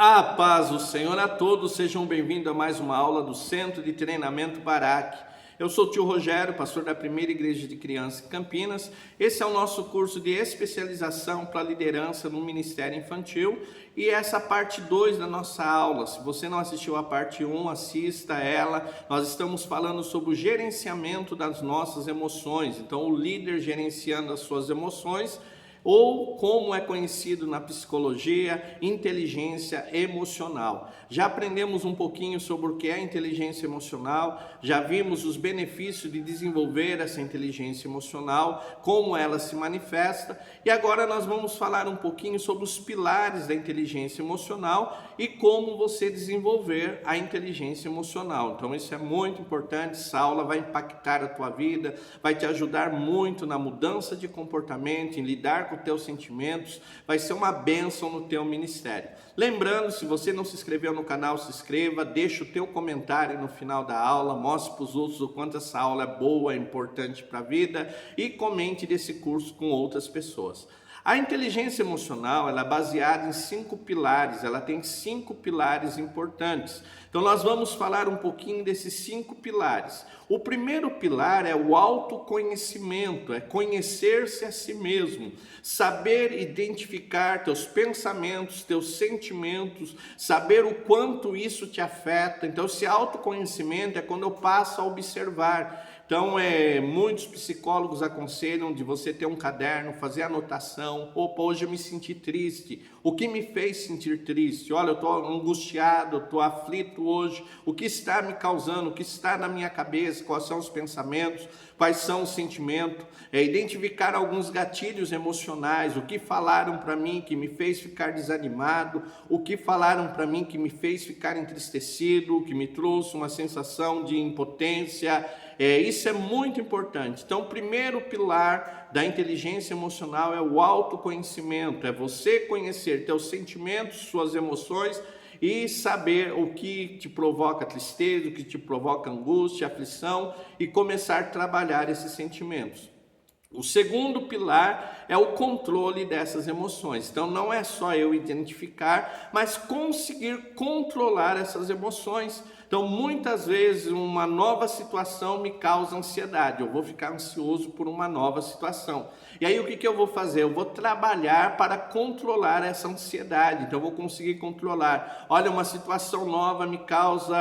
A paz do Senhor a todos, sejam bem-vindos a mais uma aula do Centro de Treinamento Barak. Eu sou o tio Rogério, pastor da Primeira Igreja de Crianças em Campinas. Esse é o nosso curso de especialização para liderança no Ministério Infantil e essa é a parte 2 da nossa aula. Se você não assistiu a parte 1, assista ela. Nós estamos falando sobre o gerenciamento das nossas emoções. Então, o líder gerenciando as suas emoções, ou como é conhecido na psicologia, inteligência emocional. Já aprendemos um pouquinho sobre o que é inteligência emocional, já vimos os benefícios de desenvolver essa inteligência emocional, como ela se manifesta, e agora nós vamos falar um pouquinho sobre os pilares da inteligência emocional e como você desenvolver a inteligência emocional. Então isso é muito importante, essa aula vai impactar a tua vida, vai te ajudar muito na mudança de comportamento, em lidar com os teus sentimentos, vai ser uma bênção no teu ministério. Lembrando, se você não se inscreveu no canal, se inscreva, deixa o teu comentário no final da aula, mostre para os outros o quanto essa aula é boa, é importante para a vida e comente desse curso com outras pessoas. A inteligência emocional ela é baseada em 5 pilares, ela tem 5 pilares importantes. Então nós vamos falar um pouquinho desses 5 pilares. O primeiro pilar é o autoconhecimento, é conhecer-se a si mesmo, saber identificar teus pensamentos, teus sentimentos, saber o quanto isso te afeta. Então esse autoconhecimento é quando eu passo a observar. Então, muitos psicólogos aconselham de você ter um caderno, fazer anotação. Opa, hoje eu me senti triste. O que me fez sentir triste? Olha, eu estou angustiado, estou aflito hoje. O que está me causando? O que está na minha cabeça? Quais são os pensamentos? Quais são os sentimentos? Identificar alguns gatilhos emocionais. O que falaram para mim que me fez ficar desanimado? O que falaram para mim que me fez ficar entristecido? Que me trouxe uma sensação de impotência? Isso é muito importante. Então, o primeiro pilar da inteligência emocional é o autoconhecimento, é você conhecer teus sentimentos, suas emoções e saber o que te provoca tristeza, o que te provoca angústia, aflição e começar a trabalhar esses sentimentos. O segundo pilar é o controle dessas emoções. Então não é só eu identificar, mas conseguir controlar essas emoções. Então muitas vezes uma nova situação me causa ansiedade, eu vou ficar ansioso por uma nova situação. E aí o que eu vou fazer? Eu vou trabalhar para controlar essa ansiedade, então eu vou conseguir controlar. Olha, uma situação nova me causa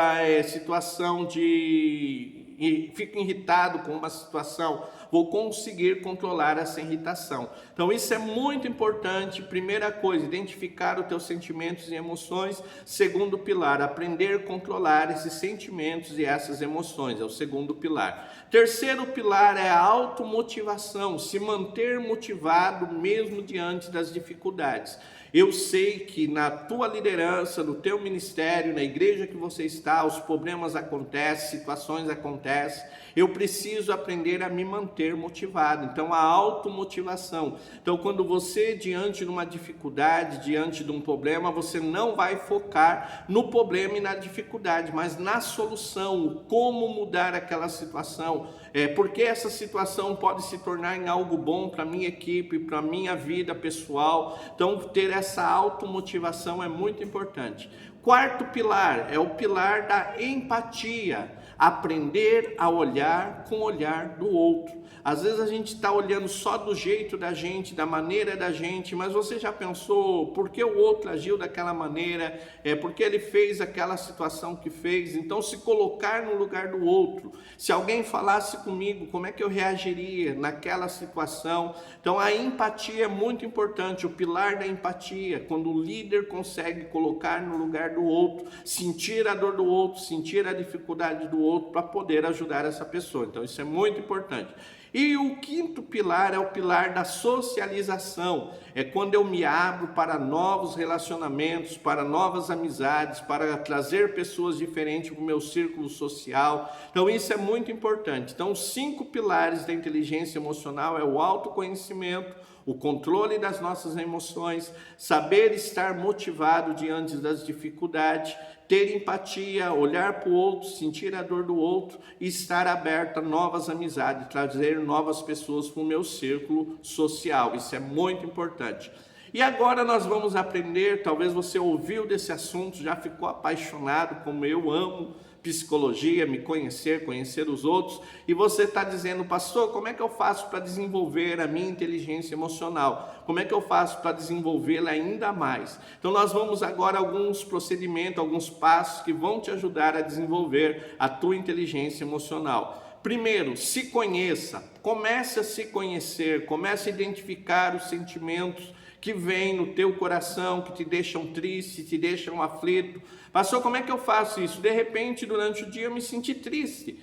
situação de... e fico irritado com uma situação, vou conseguir controlar essa irritação. Então isso é muito importante. Primeira coisa, identificar os teus sentimentos e emoções. Segundo pilar, aprender a controlar esses sentimentos e essas emoções, é o segundo pilar. Terceiro pilar é a automotivação, se manter motivado mesmo diante das dificuldades. Eu sei que na tua liderança, no teu ministério, na igreja que você está, os problemas acontecem, situações acontecem. Eu preciso aprender a me manter motivado. Então, a automotivação. Então, quando você, diante de uma dificuldade, diante de um problema, você não vai focar no problema e na dificuldade, mas na solução, como mudar aquela situação. Porque essa situação pode se tornar em algo bom para a minha equipe, para a minha vida pessoal. Então, ter essa automotivação é muito importante. Quarto pilar é o pilar da empatia. Aprender a olhar com o olhar do outro. Às vezes a gente está olhando só do jeito da gente, da maneira da gente, mas você já pensou por que o outro agiu daquela maneira? Porque ele fez aquela situação que fez? Então se colocar no lugar do outro. Se alguém falasse comigo, como é que eu reagiria naquela situação? Então a empatia é muito importante, o pilar da empatia, quando o líder consegue colocar no lugar do outro, sentir a dor do outro, sentir a dificuldade do outro para poder ajudar essa pessoa. Então isso é muito importante. E o quinto pilar é o pilar da socialização, é quando eu me abro para novos relacionamentos, para novas amizades, para trazer pessoas diferentes para o meu círculo social. Então isso é muito importante. Então os 5 pilares da inteligência emocional é o autoconhecimento, o controle das nossas emoções, saber estar motivado diante das dificuldades, ter empatia, olhar para o outro, sentir a dor do outro e estar aberto a novas amizades, trazer novas pessoas para o meu círculo social. Isso é muito importante. E agora nós vamos aprender, talvez você ouviu desse assunto, já ficou apaixonado, como eu amo psicologia, me conhecer, conhecer os outros, e você está dizendo, pastor, como é que eu faço para desenvolver a minha inteligência emocional? Como é que eu faço para desenvolvê-la ainda mais? Então nós vamos agora alguns procedimentos, alguns passos que vão te ajudar a desenvolver a tua inteligência emocional. Primeiro, se conheça, comece a se conhecer, comece a identificar os sentimentos que vêm no teu coração, que te deixam triste, te deixam aflito. Pastor, como é que eu faço isso? De repente, durante o dia eu me senti triste.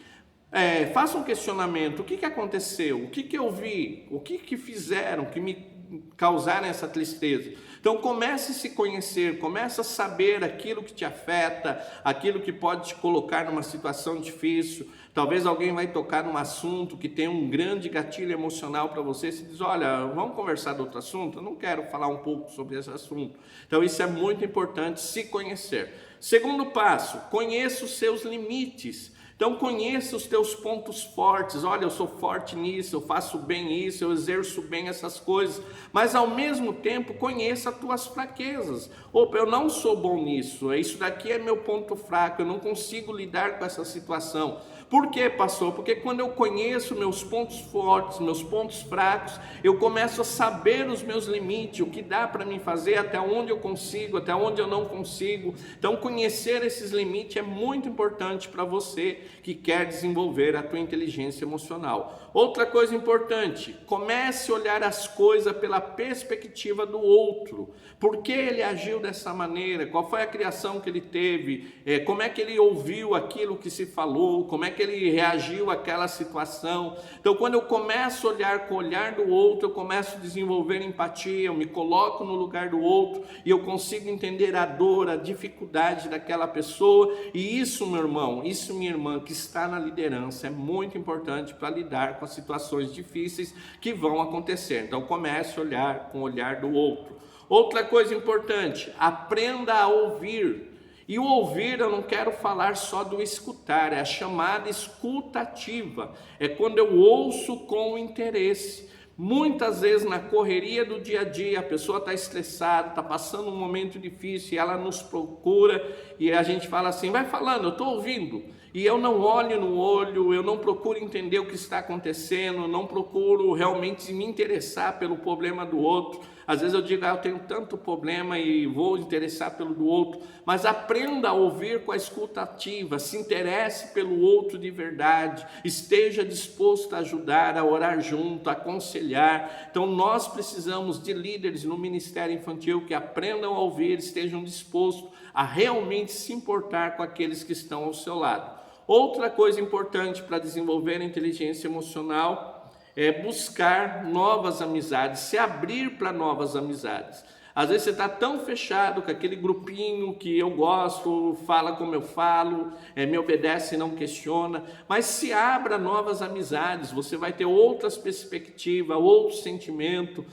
Faça um questionamento, o que aconteceu? O que eu vi? O que fizeram que me causaram essa tristeza? Então comece a se conhecer, comece a saber aquilo que te afeta, aquilo que pode te colocar numa situação difícil. Talvez alguém vai tocar num assunto que tem um grande gatilho emocional para você, se diz, olha, vamos conversar de outro assunto? Eu não quero falar um pouco sobre esse assunto. Então isso é muito importante, se conhecer. Segundo passo, conheça os seus limites. Então conheça os teus pontos fortes, olha, eu sou forte nisso, eu faço bem isso, eu exerço bem essas coisas, mas ao mesmo tempo conheça as tuas fraquezas. Opa, eu não sou bom nisso, isso daqui é meu ponto fraco, eu não consigo lidar com essa situação. Por quê, pastor? Porque quando eu conheço meus pontos fortes, meus pontos fracos, eu começo a saber os meus limites, o que dá para mim fazer, até onde eu consigo, até onde eu não consigo. Então conhecer esses limites é muito importante para você que quer desenvolver a tua inteligência emocional. Outra coisa importante, comece a olhar as coisas pela perspectiva do outro. Por que ele agiu dessa maneira? Qual foi a criação que ele teve? Como é que ele ouviu aquilo que se falou? Como é que ele reagiu àquela situação? Então, quando eu começo a olhar com o olhar do outro, eu começo a desenvolver empatia, eu me coloco no lugar do outro e eu consigo entender a dor, a dificuldade daquela pessoa. E isso, meu irmão, isso, minha irmã, que está na liderança, é muito importante para lidar com as situações difíceis que vão acontecer. Então, comece a olhar com o olhar do outro. Outra coisa importante, aprenda a ouvir. E o ouvir, eu não quero falar só do escutar, é a chamada escutativa. É quando eu ouço com interesse. Muitas vezes na correria do dia a dia, a pessoa está estressada, está passando um momento difícil e ela nos procura e a gente fala assim, vai falando, eu estou ouvindo. E eu não olho no olho, eu não procuro entender o que está acontecendo, não procuro realmente me interessar pelo problema do outro. Às vezes eu digo, eu tenho tanto problema e vou interessar pelo do outro. Mas aprenda a ouvir com a escuta ativa, se interesse pelo outro de verdade, esteja disposto a ajudar, a orar junto, a aconselhar. Então nós precisamos de líderes no ministério infantil que aprendam a ouvir, estejam dispostos a realmente se importar com aqueles que estão ao seu lado. Outra coisa importante para desenvolver a inteligência emocional é buscar novas amizades, se abrir para novas amizades. Às vezes você está tão fechado com aquele grupinho que eu gosto, fala como eu falo, me obedece e não questiona, mas se abra novas amizades, você vai ter outras perspectivas, outro sentimento,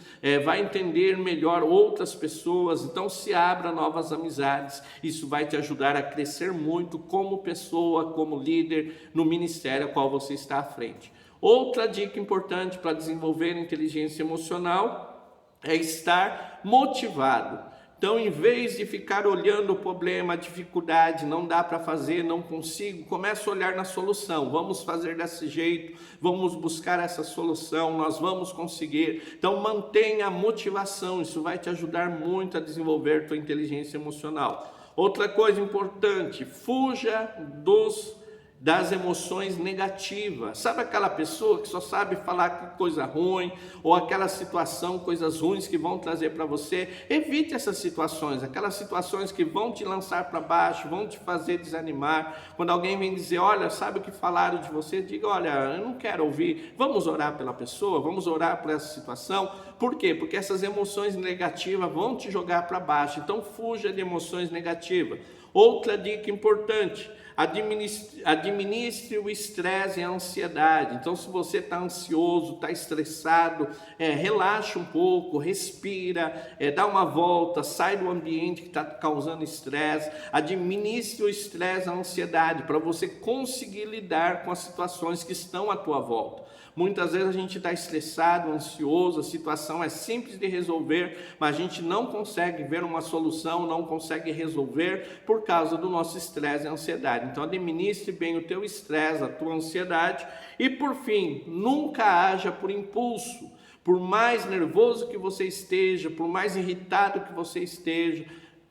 vai entender melhor outras pessoas, então se abra novas amizades, isso vai te ajudar a crescer muito como pessoa, como líder no ministério ao qual você está à frente. Outra dica importante para desenvolver a inteligência emocional é estar motivado. Então, em vez de ficar olhando o problema, a dificuldade, não dá para fazer, não consigo, comece a olhar na solução. Vamos fazer desse jeito, vamos buscar essa solução, nós vamos conseguir. Então, mantenha a motivação, isso vai te ajudar muito a desenvolver tua inteligência emocional. Outra coisa importante, fuja das emoções negativas. Sabe aquela pessoa que só sabe falar que coisa ruim, ou aquela situação, coisas ruins que vão trazer para você? Evite essas situações, aquelas situações que vão te lançar para baixo, vão te fazer desanimar. Quando alguém vem dizer, olha, sabe o que falaram de você? Diga, olha, eu não quero ouvir. Vamos orar pela pessoa, vamos orar por essa situação. Por quê? Porque essas emoções negativas vão te jogar para baixo. Então fuja de emoções negativas. Outra dica importante, administre o estresse e a ansiedade. Então, se você está ansioso, está estressado, relaxa um pouco, respira, dá uma volta, sai do ambiente que está causando estresse. Administre o estresse e a ansiedade para você conseguir lidar com as situações que estão à tua volta. Muitas vezes a gente está estressado, ansioso, a situação situação é simples de resolver, mas a gente não consegue ver uma solução, não consegue resolver por causa do nosso estresse e ansiedade. Então administre bem o teu estresse, a tua ansiedade e por fim, nunca haja por impulso. Por mais nervoso que você esteja, por mais irritado que você esteja,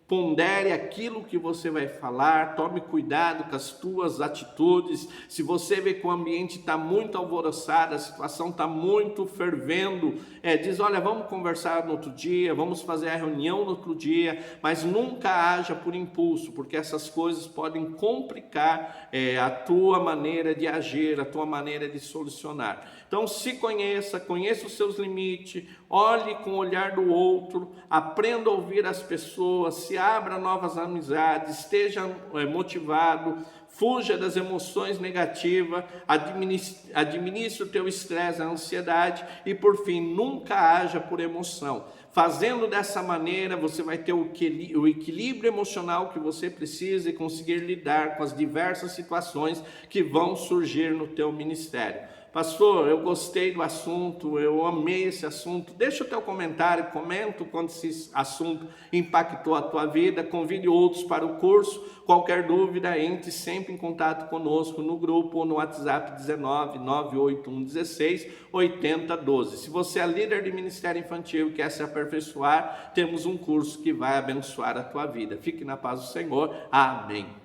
pondere aquilo que você vai falar, tome cuidado com as tuas atitudes. Se você vê que o ambiente está muito alvoroçado, a situação está muito fervendo, diz, olha, vamos conversar no outro dia, vamos fazer a reunião no outro dia, mas nunca haja por impulso, porque essas coisas podem complicar a tua maneira de agir, a tua maneira de solucionar. Então se conheça os seus limites, olhe com o olhar do outro, aprenda a ouvir as pessoas, se abra novas amizades, esteja motivado, fuja das emoções negativas, administre o teu estresse, a ansiedade e por fim, nunca haja por emoção. Fazendo dessa maneira, você vai ter o equilíbrio emocional que você precisa e conseguir lidar com as diversas situações que vão surgir no teu ministério. Pastor, eu gostei do assunto, eu amei esse assunto. Deixa o teu comentário, comenta quando esse assunto impactou a tua vida, convide outros para o curso. Qualquer dúvida, entre sempre em contato conosco no grupo ou no WhatsApp 19 981 16 80 12. Se você é líder de ministério infantil e quer se aperfeiçoar, temos um curso que vai abençoar a tua vida. Fique na paz do Senhor. Amém.